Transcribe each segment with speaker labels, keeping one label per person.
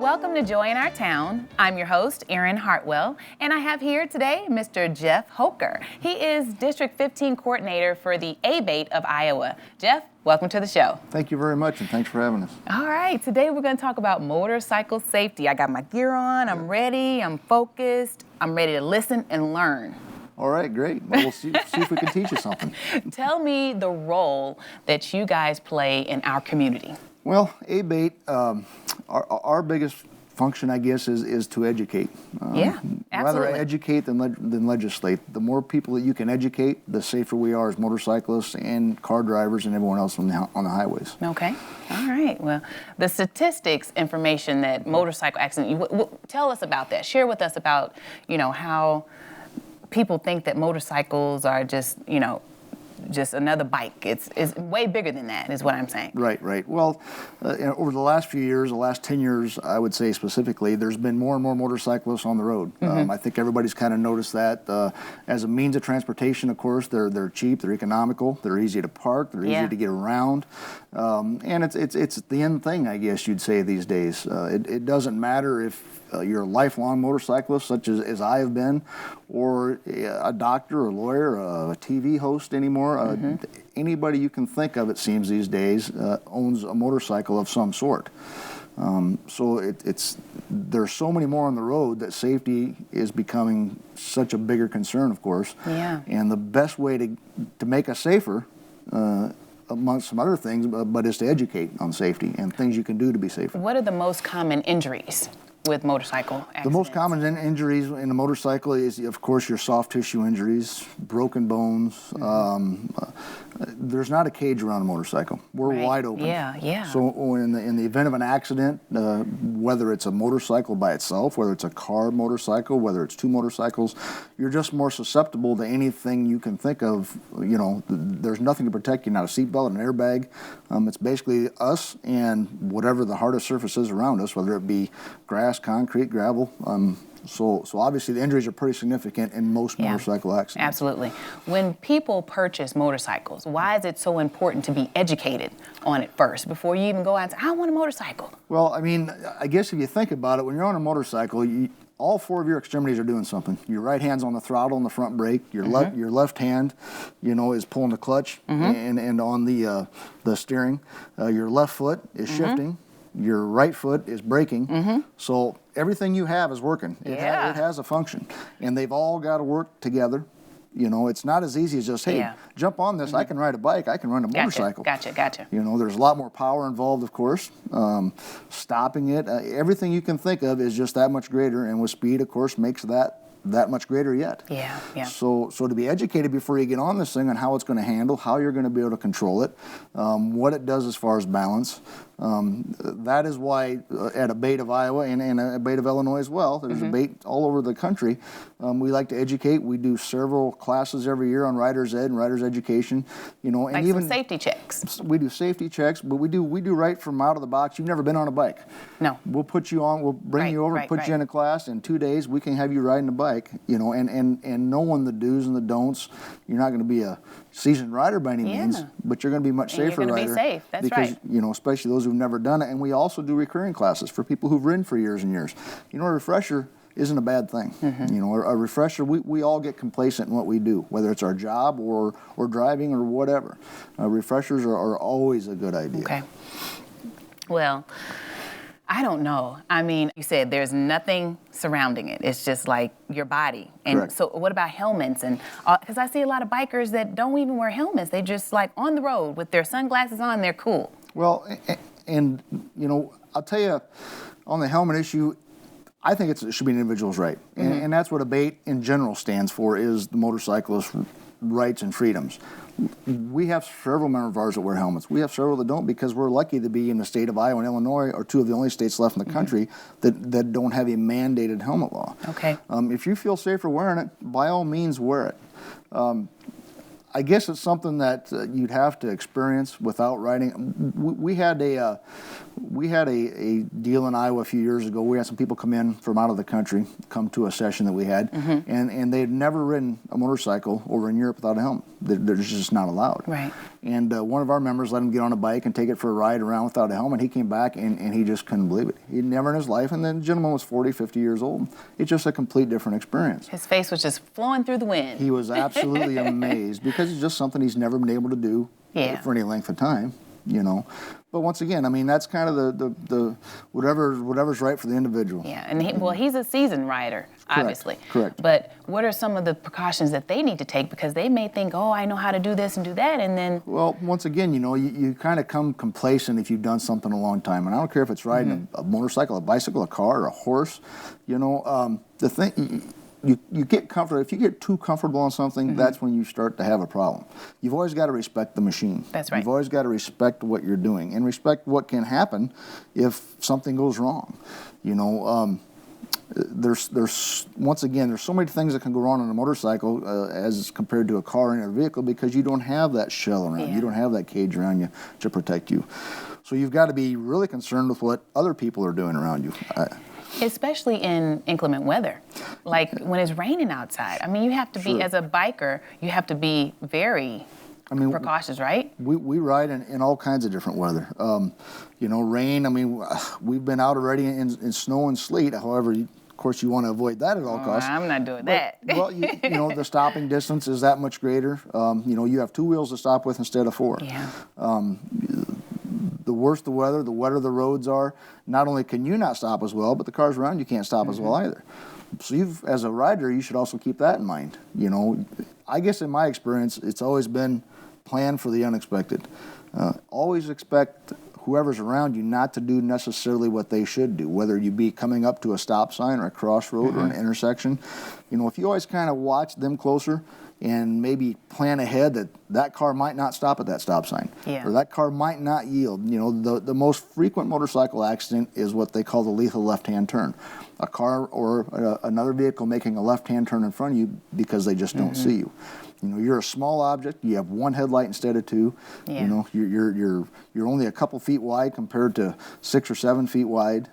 Speaker 1: Welcome to Joy in Our Town. I'm your host, Erin Hartwell, and I have here today Mr. Jeff Hoker. He is District 15 Coordinator for the ABATE of Iowa. Jeff, welcome to the show.
Speaker 2: Thank you very much, and thanks for having us.
Speaker 1: All right, today we're going to talk about motorcycle safety. I got my gear on, I'm ready, I'm focused, I'm ready to listen and learn.
Speaker 2: All right, great. Well, we'll see if we can teach you something.
Speaker 1: Tell me the role that you guys play in our community.
Speaker 2: Well, ABATE, our biggest function, I guess, is to educate.
Speaker 1: Yeah, absolutely.
Speaker 2: Rather educate than legislate. The more people that you can educate, the safer we are as motorcyclists and car drivers and everyone else on the highways.
Speaker 1: Okay. All right. Well, the statistics information that motorcycle accident, tell us about that. Share with us about, how people think that motorcycles are just another bike. It's way bigger than that, is what I'm saying.
Speaker 2: Right. Well, over the last few years, the last 10 years, I would say specifically, there's been more and more motorcyclists on the road. I think everybody's kind of noticed that. As a means of transportation, of course, they're cheap, they're economical, they're easy to park, they're easy to get around. And it's the end thing, I guess you'd say these days. It doesn't matter if you're a lifelong motorcyclist, such as I have been, or a doctor, a lawyer, a TV host anymore. Anybody you can think of, it seems these days, owns a motorcycle of some sort. So there's so many more on the road that safety is becoming such a bigger concern, of course.
Speaker 1: Yeah.
Speaker 2: And the best way to make us safer, amongst some other things, but is to educate on safety and things you can do to be safer.
Speaker 1: What are the most common injuries with motorcycle accidents?
Speaker 2: The most common injuries in a motorcycle is, of course, your soft tissue injuries, broken bones. There's not a cage around a motorcycle. We're wide open.
Speaker 1: Yeah.
Speaker 2: So in the event of an accident, whether it's a motorcycle by itself, whether it's a car motorcycle, whether it's two motorcycles, you're just more susceptible to anything you can think of. There's nothing to protect you, not a seatbelt, an airbag. It's basically us and whatever the hardest surface is around us, whether it be grass, concrete, gravel. So obviously the injuries are pretty significant in most motorcycle accidents.
Speaker 1: Absolutely. When people purchase motorcycles, why is it so important to be educated on it first before you even go out and say, I want a motorcycle?
Speaker 2: Well, I guess if you think about it, when you're on a motorcycle, all four of your extremities are doing something. Your right hand's on the throttle and the front brake. Your left hand, is pulling the clutch and on the steering. Your left foot is shifting. Your right foot is braking. So everything you have is working. It has a function. And they've all got to work together. It's not as easy as just, hey, jump on this. I can ride a bike. I can run a motorcycle.
Speaker 1: Gotcha.
Speaker 2: There's a lot more power involved, of course. Stopping it, everything you can think of is just that much greater. And with speed, of course, makes that much greater yet.
Speaker 1: Yeah.
Speaker 2: So to be educated before you get on this thing on how it's going to handle, how you're going to be able to control it, what it does as far as balance. That is why at ABATE of Iowa and ABATE of Illinois as well, there's ABATE all over the country. We like to educate. We do several classes every year on rider's ed and rider's education. And
Speaker 1: like
Speaker 2: even
Speaker 1: some safety checks.
Speaker 2: We do safety checks, but we do right from out of the box. You've never been on a bike.
Speaker 1: No.
Speaker 2: We'll put you on. We'll bring you over, put you in a class. In 2 days, we can have you riding a bike. And knowing the do's and the don'ts. You're not going to be a seasoned rider by any means, but you're going to be much safer rider.
Speaker 1: You're going to be safe. That's
Speaker 2: because,
Speaker 1: right.
Speaker 2: Especially those who've never done it. And we also do recurring classes for people who've ridden for years and years. A refresher isn't a bad thing. A refresher, we all get complacent in what we do, whether it's our job or driving or whatever. Refreshers are always a good idea.
Speaker 1: Okay. Well, I don't know. You said there's nothing surrounding it. It's just like your body. And
Speaker 2: Correct.
Speaker 1: So what about helmets? And because I see a lot of bikers that don't even wear helmets. They just like on the road with their sunglasses on, they're cool.
Speaker 2: Well, and I'll tell you, on the helmet issue, I think it should be an individual's right. And that's what ABATE in general stands for, is the motorcyclist's rights and freedoms. We have several members of ours that wear helmets. We have several that don't, because we're lucky to be in the state of Iowa and Illinois, are two of the only states left in the country that don't have a mandated helmet law.
Speaker 1: Okay.
Speaker 2: If you feel safer wearing it, by all means wear it. I guess it's something that you'd have to experience without riding. We had a deal in Iowa a few years ago. We had some people come in from out of the country, come to a session that we had, and they had never ridden a motorcycle over in Europe without a helmet. They're just not allowed.
Speaker 1: Right.
Speaker 2: And one of our members let him get on a bike and take it for a ride around without a helmet. He came back and he just couldn't believe it. He'd never in his life, and then the gentleman was 40, 50 years old. It's just a complete different experience.
Speaker 1: His face was just flowing through the wind.
Speaker 2: He was absolutely amazed because it's just something he's never been able to do for any length of time, you know. But once again, I mean, that's kind of the whatever's right for the individual.
Speaker 1: Yeah, and he's a seasoned rider, obviously.
Speaker 2: Correct.
Speaker 1: But what are some of the precautions that they need to take? Because they may think, oh, I know how to do this and do that, and then...
Speaker 2: Well, once again, you know, you kind of come complacent if you've done something a long time. And I don't care if it's riding a motorcycle, a bicycle, a car, or a horse. You know, the thing... You get comfortable. If you get too comfortable on something, that's when you start to have a problem. You've always got to respect the machine.
Speaker 1: That's right.
Speaker 2: You've always got to respect what you're doing and respect what can happen if something goes wrong. You know, there's once again, there's so many things that can go wrong on a motorcycle as compared to a car and a vehicle because you don't have that shell around you. You don't have that cage around you to protect you. So you've got to be really concerned with what other people are doing around you.
Speaker 1: Especially in inclement weather, like when it's raining outside. I mean, you have to be, as a biker, you have to be very precautious, right?
Speaker 2: We ride in all kinds of different weather. You know, rain, I mean, we've been out already in snow and sleet. However, of course, you want to avoid that at all costs.
Speaker 1: I'm not doing that.
Speaker 2: Well, you know, the stopping distance is that much greater. You know, you have 2 wheels to stop with instead of 4.
Speaker 1: Yeah.
Speaker 2: The worse the weather, the wetter the roads are, not only can you not stop as well, but the cars around you can't stop as well either. So as a rider, you should also keep that in mind. You know, I guess in my experience, it's always been plan for the unexpected. Always expect whoever's around you not to do necessarily what they should do, whether you be coming up to a stop sign or a crossroad or an intersection. You know, if you always kind of watch them closer, and maybe plan ahead that car might not stop at that stop sign, or that car might not yield. You know, the most frequent motorcycle accident is what they call the lethal left-hand turn. A car or another vehicle making a left-hand turn in front of you because they just don't see you. You know, you're a small object. You have 1 headlight instead of 2.
Speaker 1: Yeah.
Speaker 2: You know, you're only a couple feet wide compared to 6 or 7 feet wide.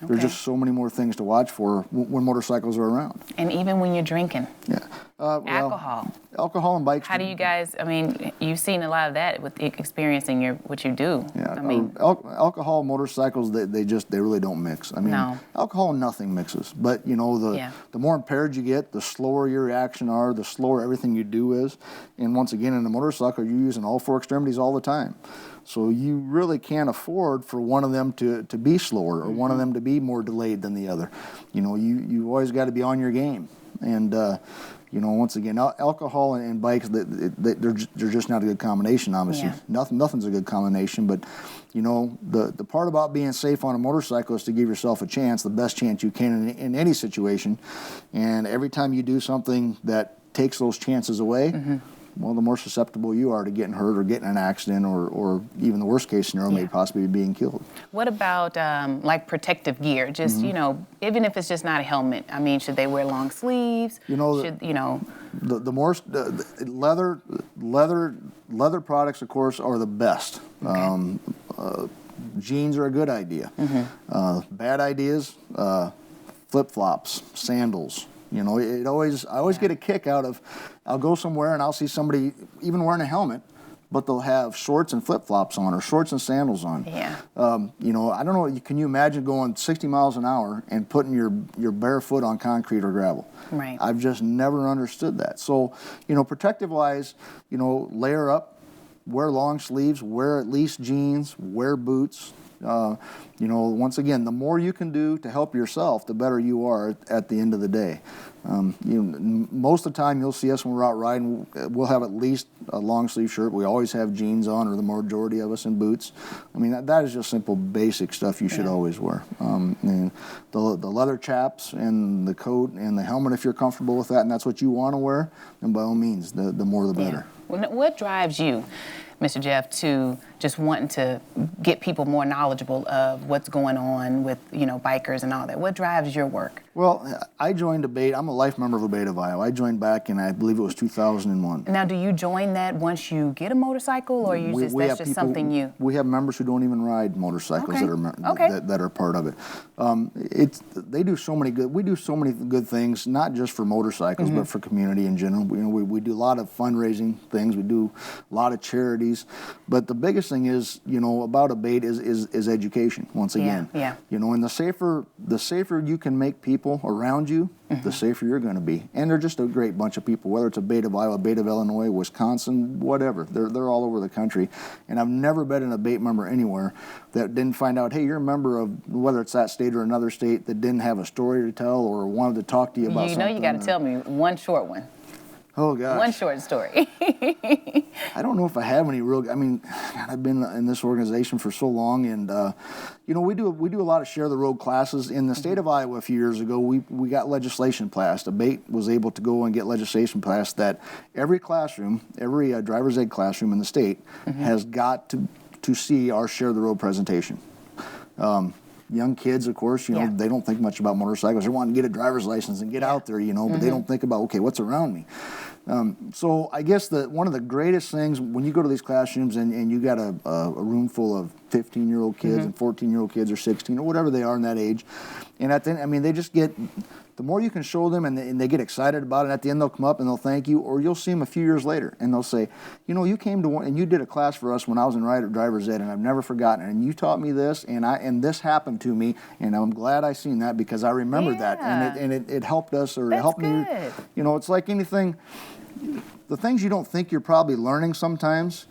Speaker 2: There's just so many more things to watch for when motorcycles are around.
Speaker 1: And even when you're drinking.
Speaker 2: Yeah.
Speaker 1: Alcohol.
Speaker 2: Alcohol and bikes.
Speaker 1: How do you guys, I mean, you've seen a lot of that with experiencing what you do.
Speaker 2: Yeah.
Speaker 1: I mean,
Speaker 2: alcohol and motorcycles, they really don't mix. I mean,
Speaker 1: no.
Speaker 2: Alcohol and nothing mixes. But, you know, the more impaired you get, the slower your reaction are, the slower everything you do is. And once again, in a motorcycle, you're using all 4 extremities all the time. So you really can't afford for one of them to be slower or one of them to be more delayed than the other. You know, you always got to be on your game. And, you know, once again, alcohol and bikes, they're just not a good combination, obviously.
Speaker 1: Yeah.
Speaker 2: Nothing's a good combination. But, you know, the part about being safe on a motorcycle is to give yourself a chance, the best chance you can in any situation. And every time you do something that takes those chances away, well, the more susceptible you are to getting hurt or getting in an accident or even the worst case scenario, maybe possibly being killed.
Speaker 1: What about like protective gear? Just, you know, even if it's just not a helmet, I mean, should they wear long sleeves?
Speaker 2: You know, the more leather products, of course, are the best. Okay. Jeans are a good idea. Bad ideas, flip-flops, sandals. You know, I always get a kick out of, I'll go somewhere and I'll see somebody even wearing a helmet, but they'll have shorts and flip-flops on or shorts and sandals on.
Speaker 1: Yeah.
Speaker 2: You know, I don't know, can you imagine going 60 miles an hour and putting your bare foot on concrete or gravel?
Speaker 1: Right.
Speaker 2: I've just never understood that. So, you know, protective-wise, you know, layer up, wear long sleeves, wear at least jeans, wear boots. You know, once again, the more you can do to help yourself, the better you are at the end of the day. You know, most of the time you'll see us when we're out riding, we'll have at least a long sleeve shirt. We always have jeans on, or the majority of us in boots. I mean, that is just simple basic stuff you should always wear. And the leather chaps and the coat and the helmet, if you're comfortable with that and that's what you want to wear, then by all means, the more the better.
Speaker 1: Yeah. What drives you, Mr. Jeff, to just wanting to get people more knowledgeable of what's going on with, you know, bikers and all that? What drives your work?
Speaker 2: Well, I joined ABATE. I'm a life member of ABATE of Iowa. I joined back in, I believe it was 2001.
Speaker 1: Now, do you join that once you get a motorcycle, or that's just something you?
Speaker 2: We have members who don't even ride motorcycles that are part of it. They do so many good. We do so many good things, not just for motorcycles, but for community in general. We do a lot of fundraising things. We do a lot of charities. But the biggest thing is, about ABATE is education. Once again, and the safer you can make people around you, the safer you're going to be. And they're just a great bunch of people, whether it's ABATE of Iowa, ABATE of Illinois, Wisconsin, whatever. They're all over the country. And I've never been an ABATE member anywhere that didn't find out, hey, you're a member of, whether it's that state or another state, that didn't have a story to tell or wanted to talk to you about something.
Speaker 1: You got to tell me one short one.
Speaker 2: Oh, gosh.
Speaker 1: One short story.
Speaker 2: I don't know if I have any real. I mean, God, I've been in this organization for so long, and we do a lot of share the road classes in the state of Iowa. A few years ago, we got legislation passed. ABATE was able to go and get legislation passed that every classroom, every driver's ed classroom in the state has got to see our share the road presentation. Young kids, of course, they don't think much about motorcycles. They want to get a driver's license and get out there, but they don't think about, okay, what's around me? So I guess one of the greatest things when you go to these classrooms and you got a room full of 15-year-old kids and 14-year-old kids or 16 or whatever they are in that age, and at the end, they just get, the more you can show them and they get excited about it, at the end they'll come up and they'll thank you, or you'll see them a few years later and they'll say, you came to one and you did a class for us when I was in driver's ed and I've never forgotten it, and you taught me this and this happened to me, and I'm glad I seen that because I remembered that, and it helped us, or it helped me. It's like anything, the things you don't think you're probably learning sometimes,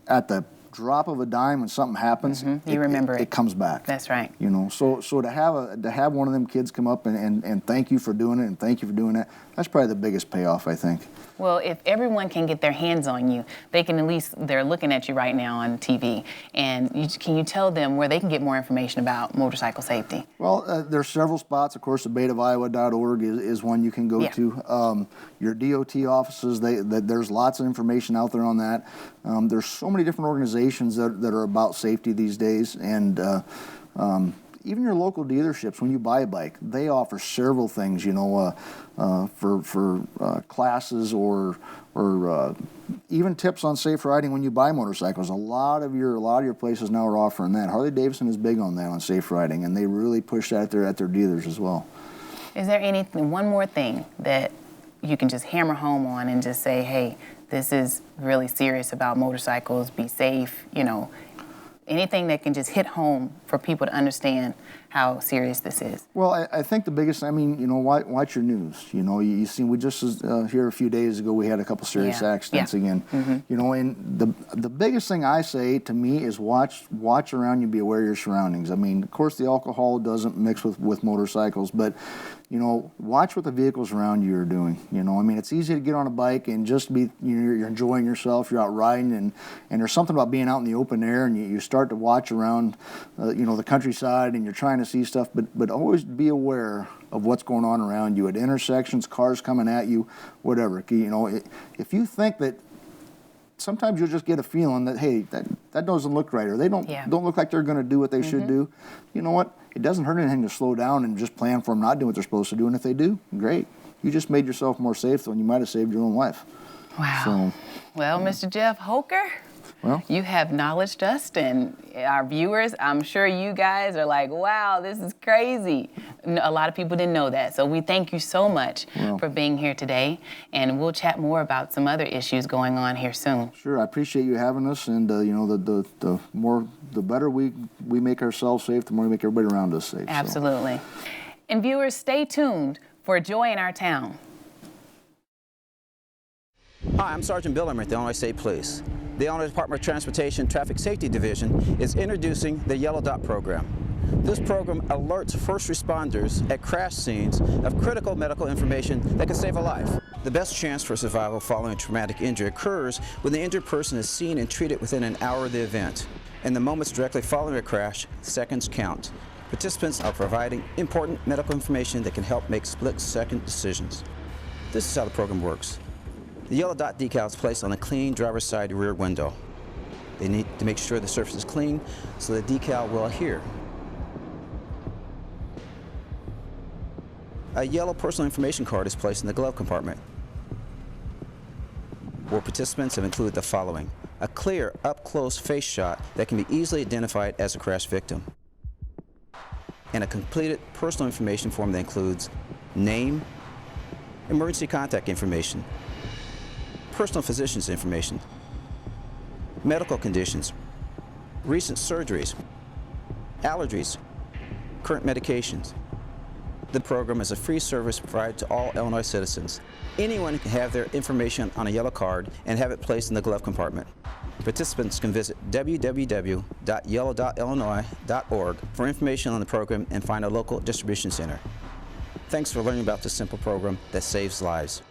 Speaker 2: at the drop of a dime when something happens,
Speaker 1: you remember it.
Speaker 2: It comes back.
Speaker 1: That's right.
Speaker 2: So to have one of them kids come up and thank you for doing it and thank you for doing that, that's probably the biggest payoff, I think.
Speaker 1: Well, if everyone can get their hands on you, they can they're looking at you right now on TV, and can you tell them where they can get more information about motorcycle safety? Well,
Speaker 2: there's several spots. Of course, abateofiowa.org is one you can go to. Your DOT offices, there's lots of information out there on that. There's so many different organizations that are about safety these days, and even your local dealerships, when you buy a bike, they offer several things, for classes or even tips on safe riding when you buy motorcycles. A lot of your places now are offering that. Harley-Davidson is big on that, on safe riding, and they really push that at their dealers as well.
Speaker 1: Is there one more thing that you can just hammer home on and just say, hey, this is really serious about motorcycles, be safe, anything that can just hit home for people to understand how serious this is? Well,
Speaker 2: I think the biggest, watch your news. You see, we just here a few days ago, we had a couple serious accidents again. And the biggest thing I say to me is watch around you, be aware of your surroundings. Of course, the alcohol doesn't mix with motorcycles, but watch what the vehicles around you are doing. It's easy to get on a bike and just be, you're enjoying yourself, you're out riding, and there's something about being out in the open air, and you start to watch around, the countryside, and you're trying to see stuff, but always be aware of what's going on around you at intersections, cars coming at you, whatever. If you think that, sometimes you'll just get a feeling that, hey, that doesn't look right, or they don't look like they're going to do what they should do. You know what? It doesn't hurt anything to slow down and just plan for them not doing what they're supposed to do. And if they do, great. You just made yourself more safe than you might have saved your own life.
Speaker 1: Wow. Well, Mr. Jeff Hoker, you have knowledged us and our viewers. I'm sure you guys are like, wow, this is crazy. A lot of people didn't know that. So we thank you so much for being here today. And we'll chat more about some other issues going on here soon.
Speaker 2: Sure. I appreciate you having us. And, the better we make ourselves safe, the more we make everybody around us safe.
Speaker 1: Absolutely. So. And viewers, stay tuned for Joy in Our Town.
Speaker 3: Hi, I'm Sergeant Bill Emmer at the Illinois State Police. The Illinois Department of Transportation Traffic Safety Division is introducing the Yellow Dot program. This program alerts first responders at crash scenes of critical medical information that can save a life. The best chance for survival following a traumatic injury occurs when the injured person is seen and treated within an hour of the event. In the moments directly following a crash, seconds count. Participants are providing important medical information that can help make split-second decisions. This is how the program works. The yellow dot decal is placed on the clean driver's side rear window. They need to make sure the surface is clean so the decal will adhere. A yellow personal information card is placed in the glove compartment, where participants have included the following: a clear, up-close face shot that can be easily identified as a crash victim, and a completed personal information form that includes name, emergency contact information, personal physician's information, medical conditions, recent surgeries, allergies, current medications. The program is a free service provided to all Illinois citizens. Anyone can have their information on a yellow card and have it placed in the glove compartment. Participants can visit www.yellow.illinois.org for information on the program and find a local distribution center. Thanks for learning about this simple program that saves lives.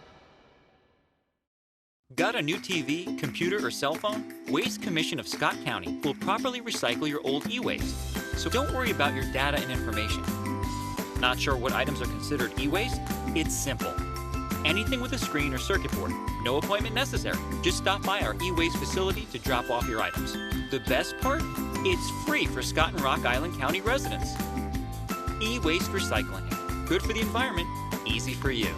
Speaker 4: Got a new TV, computer, or cell phone? Waste Commission of Scott County will properly recycle your old e-waste, so don't worry about your data and information. Not sure what items are considered e-waste? It's simple. Anything with a screen or circuit board. No appointment necessary. Just stop by our e-waste facility to drop off your items. The best part? It's free for Scott and Rock Island County residents. E-waste recycling. Good for the environment, easy for you.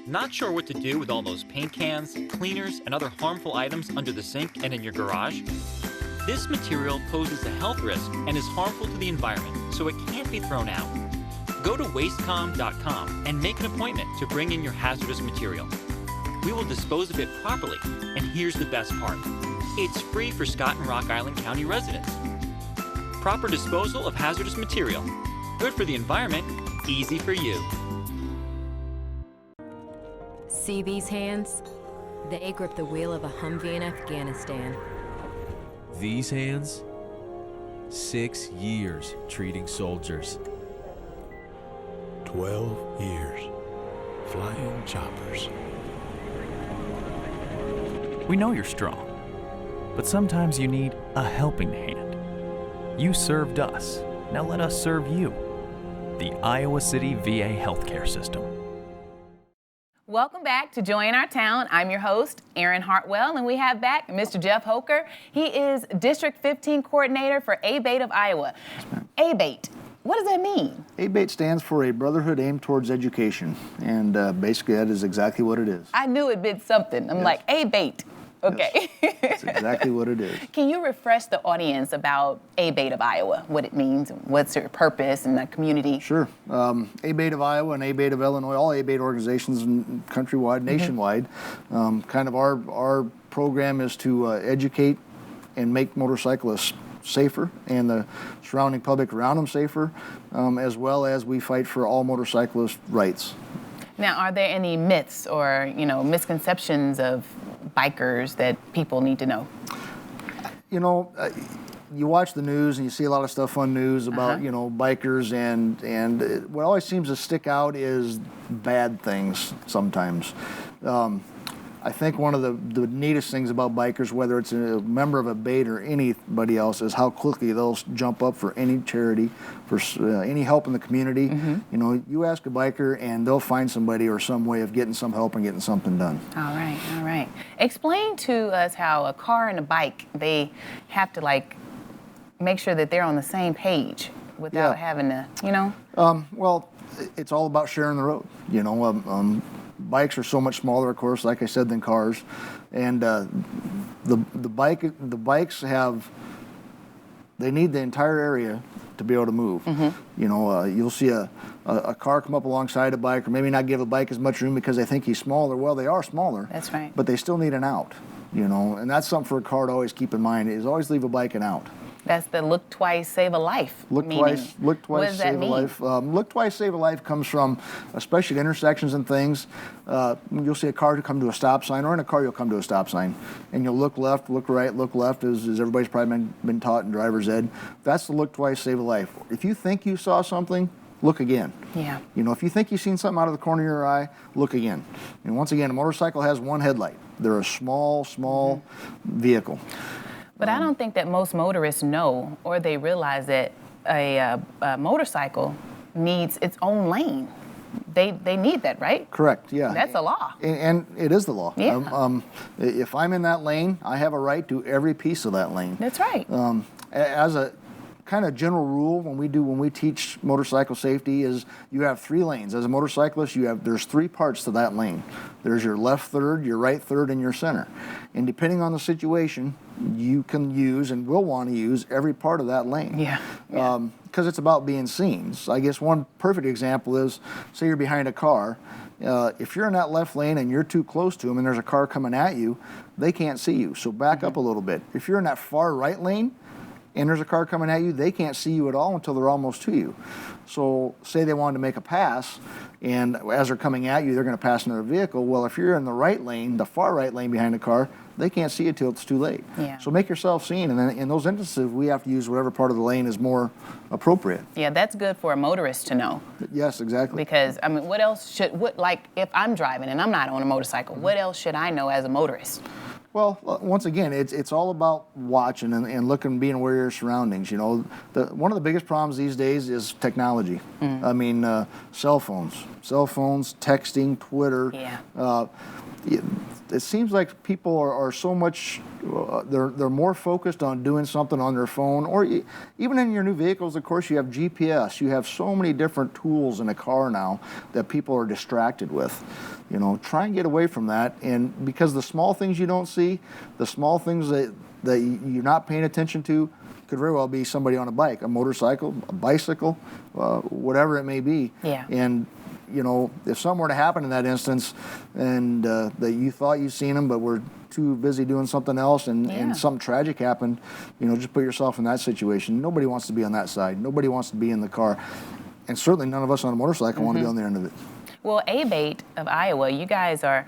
Speaker 4: Not sure what to do with all those paint cans, cleaners, and other harmful items under the sink and in your garage? This material poses a health risk and is harmful to the environment, so it can't be thrown out. Go to wastecom.com and make an appointment to bring in your hazardous material. We will dispose of it properly, and here's the best part. It's free for Scott and Rock Island County residents. Proper disposal of hazardous material. Good for the environment, easy for you.
Speaker 5: See these hands? They grip the wheel of a Humvee in Afghanistan.
Speaker 6: These hands? 6 years treating soldiers.
Speaker 7: 12 years flying choppers.
Speaker 8: We know you're strong, but sometimes you need a helping hand. You served us. Now let us serve you. The Iowa City VA Healthcare System.
Speaker 1: Welcome back to Joy in Our Town. I'm your host, Erin Hartwell, and we have back Mr. Jeff Hoker. He is District 15 Coordinator for ABATE of Iowa. ABATE, what does that mean?
Speaker 2: ABATE stands for a brotherhood aimed towards education, and basically that is exactly what it is.
Speaker 1: I knew it meant something. I'm like, ABATE. Okay.
Speaker 2: Yes. That's exactly what it is.
Speaker 1: Can you refresh the audience about ABATE of Iowa, what it means, what's your purpose in the community?
Speaker 2: Sure. ABATE of Iowa and ABATE of Illinois, all ABATE organizations countrywide, nationwide, kind of our program is to educate and make motorcyclists safer and the surrounding public around them safer, as well as we fight for all motorcyclist rights.
Speaker 1: Now, are there any myths or, misconceptions of bikers that people need to know?
Speaker 2: You watch the news and you see a lot of stuff on news about, bikers and what always seems to stick out is bad things sometimes. I think one of the neatest things about bikers, whether it's a member of ABATE or anybody else, is how quickly they'll jump up for any charity, for any help in the community. You ask a biker and they'll find somebody or some way of getting some help and getting something done.
Speaker 1: All right. Explain to us how a car and a bike, they have to make sure that they're on the same page without having to,
Speaker 2: Well, it's all about sharing the road. Bikes are so much smaller, of course, like I said, than cars, and the bikes they need the entire area to be able to move. You'll see a car come up alongside a bike, or maybe not give a bike as much room because they think he's smaller. Well, they are smaller.
Speaker 1: That's right.
Speaker 2: But they still need an out. And that's something for a car to always keep in mind: is always leave a bike an out.
Speaker 1: That's the look twice, save a life.
Speaker 2: Look twice, save a life. Look twice, save a life comes from, especially at intersections and things. You'll see a car come to a stop sign, or in a car you'll come to a stop sign, and you'll look left, look right, look left, as everybody's probably been taught in driver's ed. That's the look twice, save a life. If you think you saw something, look again.
Speaker 1: Yeah.
Speaker 2: If you think you've seen something out of the corner of your eye, look again. And once again, a motorcycle has one headlight. They're a small vehicle.
Speaker 1: But I don't think that most motorists know or they realize that a motorcycle needs its own lane. They need that, right?
Speaker 2: Correct, yeah.
Speaker 1: That's a law.
Speaker 2: And it is the law.
Speaker 1: Yeah.
Speaker 2: If I'm in that lane, I have a right to every piece of that lane.
Speaker 1: That's right.
Speaker 2: kind of general rule when we teach motorcycle safety is you have 3 lanes. As a motorcyclist, there's 3 parts to that lane. There's your left third, your right third, and your center. And depending on the situation, you can use and will want to use every part of that lane.
Speaker 1: Yeah.
Speaker 2: Because it's about being seen. So I guess one perfect example is, say you're behind a car. If you're in that left lane and you're too close to them and there's a car coming at you, they can't see you. So back up a little bit. If you're in that far right lane and there's a car coming at you, they can't see you at all until they're almost to you. So say they wanted to make a pass, and as they're coming at you, they're going to pass another vehicle. Well, if you're in the right lane, the far right lane behind the car, they can't see you till it's too late.
Speaker 1: Yeah.
Speaker 2: So make yourself seen, and then in those instances, we have to use whatever part of the lane is more appropriate.
Speaker 1: Yeah, that's good for a motorist to know.
Speaker 2: Yes, exactly.
Speaker 1: Because, I mean, what else like if I'm driving and I'm not on a motorcycle, what else should I know as a motorist?
Speaker 2: Well, once again, it's all about watching and looking, being aware of your surroundings. You know, one of the biggest problems these days is technology. I mean, cell phones, texting, Twitter.
Speaker 1: Yeah.
Speaker 2: It seems like people are so much, they're more focused on doing something on their phone, or even in your new vehicles, of course, you have GPS. You have so many different tools in a car now that people are distracted with. You know, try and get away from that, and because the small things you don't see, the small things that you're not paying attention to, could very well be somebody on a bike, a motorcycle, a bicycle, whatever it may be.
Speaker 1: Yeah.
Speaker 2: And you know, if something were to happen in that instance, and that you thought you'd seen them, but were too busy doing something else, and something tragic happened, you know, just put yourself in that situation. Nobody wants to be on that side. Nobody wants to be in the car, and certainly none of us on a motorcycle want to be on the end of it.
Speaker 1: Well, ABATE of Iowa, you guys are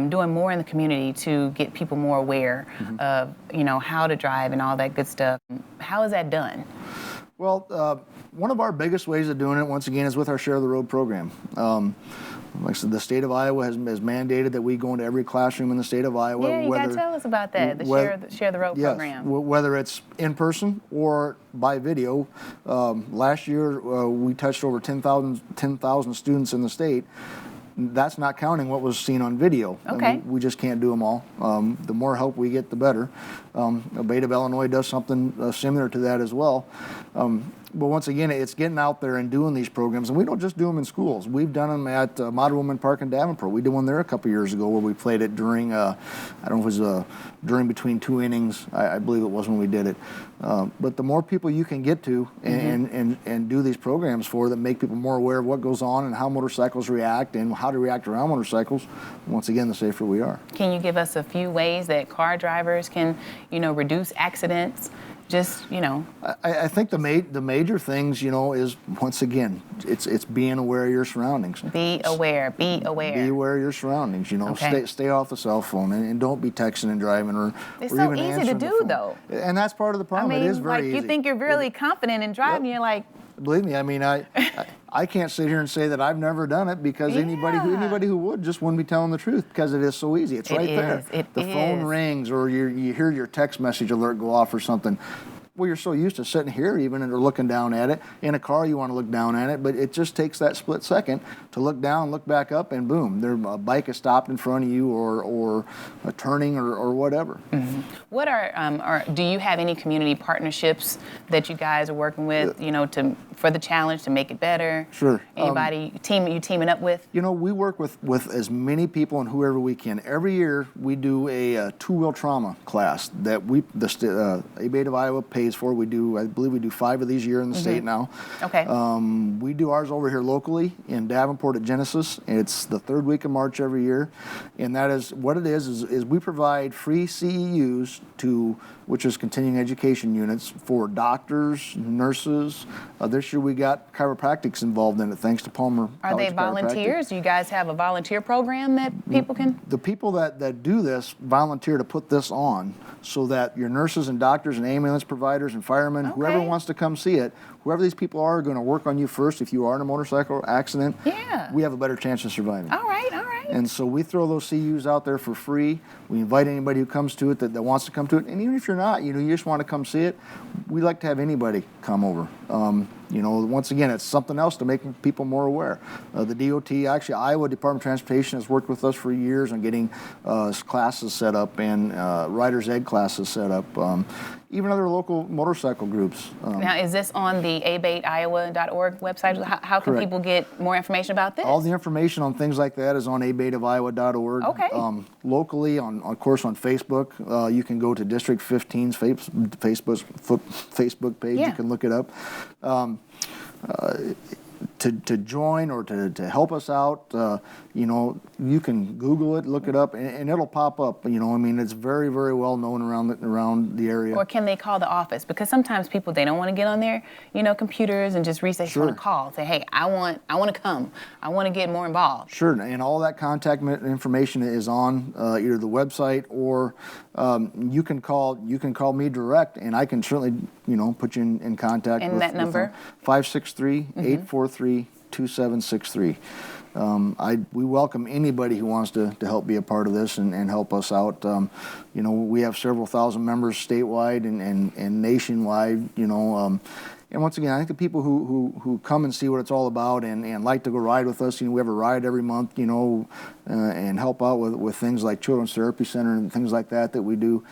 Speaker 1: doing more in the community to get people more aware of, you know, how to drive and all that good stuff. How is that done?
Speaker 2: Well, one of our biggest ways of doing it, once again, is with our Share the Road program. Like I said, the state of Iowa has mandated that we go into every classroom in the state of Iowa.
Speaker 1: Yeah, you got to tell us about that, the Share the Road program.
Speaker 2: Whether it's in person or by video. Last year, we touched over 10,000 students in the state. That's not counting what was seen on video.
Speaker 1: Okay.
Speaker 2: I mean, we just can't do them all. The more help we get, the better. ABATE of Illinois does something similar to that as well. But once again, it's getting out there and doing these programs. And we don't just do them in schools. We've done them at Model Woman Park in Davenport. We did one there a couple years ago where we played it during, I don't know if it was during between 2 innings. I believe it was when we did it. But the more people you can get to and do these programs for that make people more aware of what goes on and how motorcycles react and how to react around motorcycles, once again, the safer we are.
Speaker 1: Can you give us a few ways that car drivers can, you know, reduce accidents? Just, you know.
Speaker 2: I think the major things, you know, is, once again, it's being aware of your surroundings.
Speaker 1: Be aware. Be aware.
Speaker 2: Be aware of your surroundings. You know,
Speaker 1: Okay.
Speaker 2: stay off the cell phone and don't be texting and driving or
Speaker 1: It's
Speaker 2: or
Speaker 1: so
Speaker 2: even
Speaker 1: easy to
Speaker 2: answering the
Speaker 1: do,
Speaker 2: phone.
Speaker 1: though.
Speaker 2: And that's part of the
Speaker 1: I
Speaker 2: problem.
Speaker 1: mean,
Speaker 2: It is very
Speaker 1: like
Speaker 2: easy.
Speaker 1: you think you're really confident in driving, you're like,
Speaker 2: Believe me, I mean, I can't sit here and say that I've never done it, because anybody who would just wouldn't be telling the truth, because it is so easy. It's right there. The phone rings, or you hear your text message alert go off or something. Well, you're so used to sitting here even and looking down at it. In a car, you want to look down at it, but it just takes that split second to look down, look back up, and boom, a bike is stopped in front of you, or a turning, or whatever.
Speaker 1: what do you have any community partnerships that you guys are working with, you know, for the challenge to make it better?
Speaker 2: Sure.
Speaker 1: Anybody you teaming up with?
Speaker 2: You know, we work with as many people and whoever we can. Every year we do a two-wheel trauma class that ABATE of Iowa pays for. I believe we do 5 of these a year in the state now.
Speaker 1: Okay.
Speaker 2: We do ours over here locally in Davenport at Genesis. It's the 3rd week of March every year, and that is what it is we provide free CEUs which is continuing education units, for doctors, nurses. This year we got chiropractics involved in it, thanks to Palmer.
Speaker 1: Are they volunteers? Do you guys have a volunteer program that people can?
Speaker 2: The people that do this volunteer to put this on, so that your nurses and doctors and ambulance providers and firemen, whoever wants to come see it, whoever these people are going to work on you first. If you are in a motorcycle accident, we have a better chance of surviving.
Speaker 1: All right.
Speaker 2: And so we throw those CUs out there for free. We invite anybody who comes to it that wants to come to it. And even if you're not, you know, you just want to come see it, we like to have anybody come over. You know, once again, it's something else to make people more aware. The DOT, actually, Iowa Department of Transportation has worked with us for years on getting classes set up and rider's ed classes set up. even other local motorcycle groups.
Speaker 1: Now, is this on the abateiowa.org website? How can
Speaker 2: Correct.
Speaker 1: people get more information about this?
Speaker 2: All the information on things like that is on abateofiowa.org.
Speaker 1: Okay.
Speaker 2: Locally, of course, on Facebook, you can go to District 15's Facebook page.
Speaker 1: Yeah.
Speaker 2: You can look it up. To join or to help us out, you can Google it, look it up, and it'll pop up. It's very, very well known around the area.
Speaker 1: Or can they call the office? Because sometimes people, they don't want to get on their, computers and just research. They want to call, say, hey, I want to come. I want to get more involved.
Speaker 2: Sure, and all that contact information is on either the website or you can call me direct, and I can certainly put you in contact.
Speaker 1: And that number?
Speaker 2: 563-843-2763. We welcome anybody who wants to help be a part of this and help us out. We have several thousand members statewide and nationwide. And once again, I think the people who come and see what it's all about and like to go ride with us, we have a ride every month, and help out with things like Children's Therapy Center and things like that we do.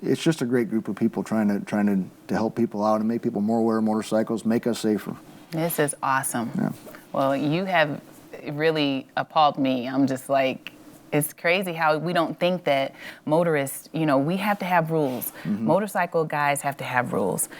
Speaker 2: It's just a great group of people trying to help people out and make people more aware of motorcycles, make us safer.
Speaker 1: This is awesome.
Speaker 2: Yeah.
Speaker 1: Well, you have really appalled me. I'm just like, it's crazy how we don't think that motorists, we have to have rules.
Speaker 2: Mm-hmm.
Speaker 1: Motorcycle guys have to have rules.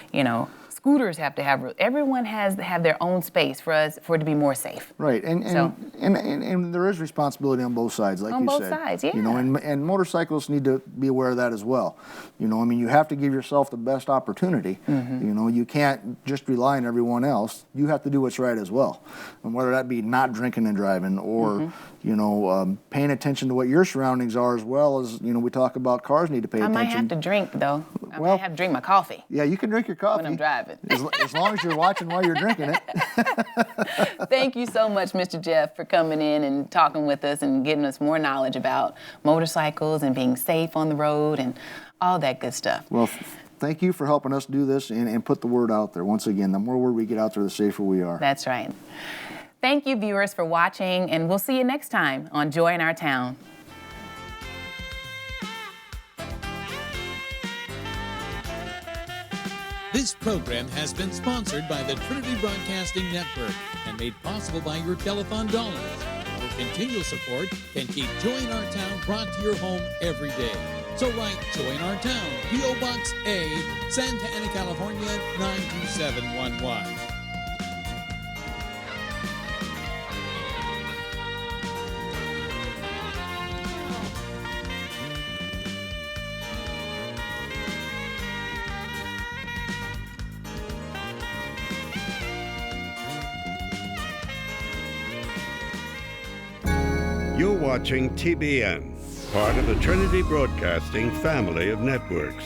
Speaker 1: Scooters have to have rules. Everyone has to have their own space for it to be more safe.
Speaker 2: Right, and there is responsibility on both sides, like you said.
Speaker 1: On both sides, yeah.
Speaker 2: And motorcyclists need to be aware of that as well. You have to give yourself the best opportunity.
Speaker 1: Mm-hmm.
Speaker 2: You can't just rely on everyone else. You have to do what's right as well, and whether that be not drinking and driving or paying attention to what your surroundings are, as well as we talk about cars need to pay attention.
Speaker 1: I might have to drink though. I
Speaker 2: Well,
Speaker 1: might have to drink my coffee.
Speaker 2: Yeah, you can drink your coffee
Speaker 1: when I'm driving.
Speaker 2: as long as you're watching while you're drinking it.
Speaker 1: Thank you so much, Mr. Jeff, for coming in and talking with us and getting us more knowledge about motorcycles and being safe on the road and all that good stuff.
Speaker 2: Well, thank you for helping us do this and put the word out there. Once again, the more word we get out there, the safer we are.
Speaker 1: That's right. Thank you, viewers, for watching, and we'll see you next time on Joy in Our Town.
Speaker 9: This program has been sponsored by the Trinity Broadcasting Network and made possible by your telethon dollars. Your continual support can keep Joy in Our Town brought to your home every day. So write Joy in Our Town, P.O. Box A, Santa Ana, California, 92711.
Speaker 10: You're watching TBN, part of the Trinity Broadcasting family of networks.